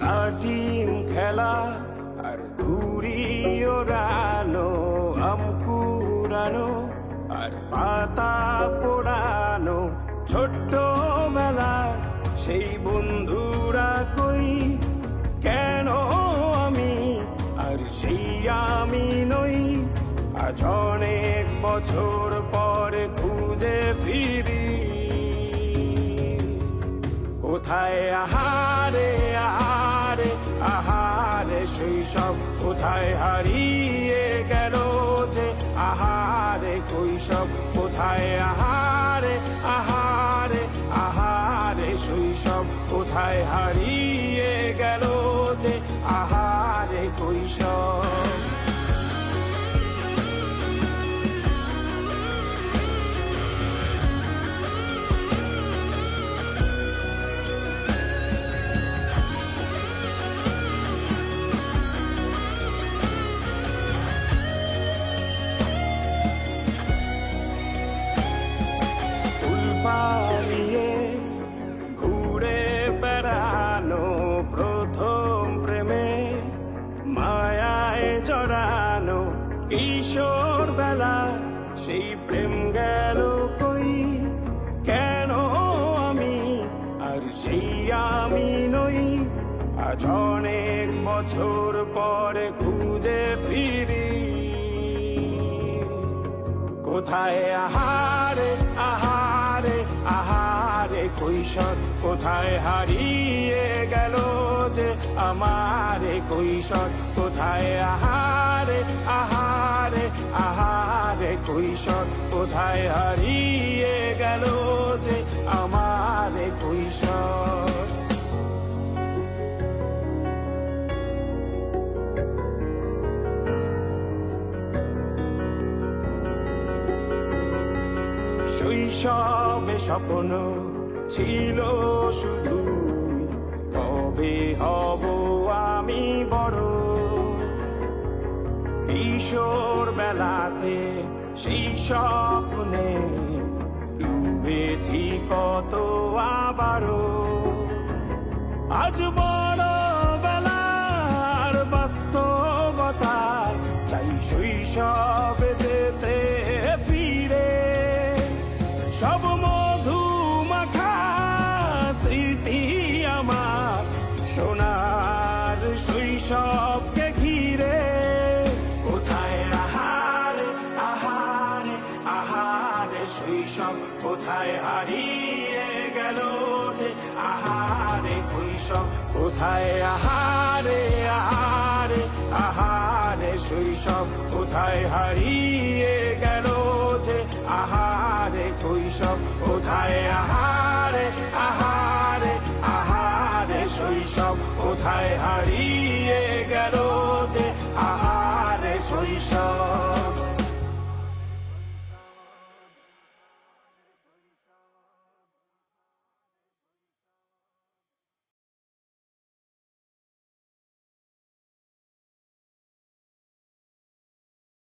লাটিম খেলা আর ঘুড়ি ওড়ানো, আম কুড়ানো আর পাতা পোড়ানো, ছোট্ট বেলা সেই বন্ধুরা কই, কেন আমি আর সেই আমি নই। আজ অনেক বছর পরে খুঁজে ফিরি, কোথায় আহারে আহারে আহারে শৈশব, কোথায় হারিয়ে গেল যে আহারে কৈশব, কোথায় আহারে আহারে আহারে শৈশব, কোথায় হারিয়ে গেল যে আহারে কৈশব। পালিয়ে ঘুরে বেড়ানো, প্রথম প্রেমে মায়ায় জড়ানো, কিশোর বেলা সেই প্রেম গেল কই, কেন আমি আর সেই আমি নই। আজ অনেক বছর পরে খুঁজে ফিরি, কোথায় আহারে আহারে আহারে কৈশোর, কোথায় হারিয়ে গেল যে আমারে কৈশোর, কোথায় আহারে আহারে আহারে কৈশোর, কোথায় হারিয়ে গেল যে আমারে কৈশোর। শৈশবে স্বপ্ন ছিল শুধু, কবে হব আমি বড়। কিশোর বেলাতে সেই স্বপ্নে ডুবেছি কত আবারও, আজ বড় বেলার বাস্তবতায় চাই শৈশবে যেতে ফিরে। সব মধু মাখা স্মৃতি আমার সোনার শৈশবকে ঘিরে, কোথায় আহারে আহারে আহারে শৈশব, কোথায় হারিয়ে গেল যে আহারে কৈশোর, কোথায় আহারে আহারে আহারে শৈশব, কোথায় হারিয়ে গেল যে আহারে কৈশোর, কোথায় আহারে আহারে আহারে শৈশব, কোথায় হারিয়ে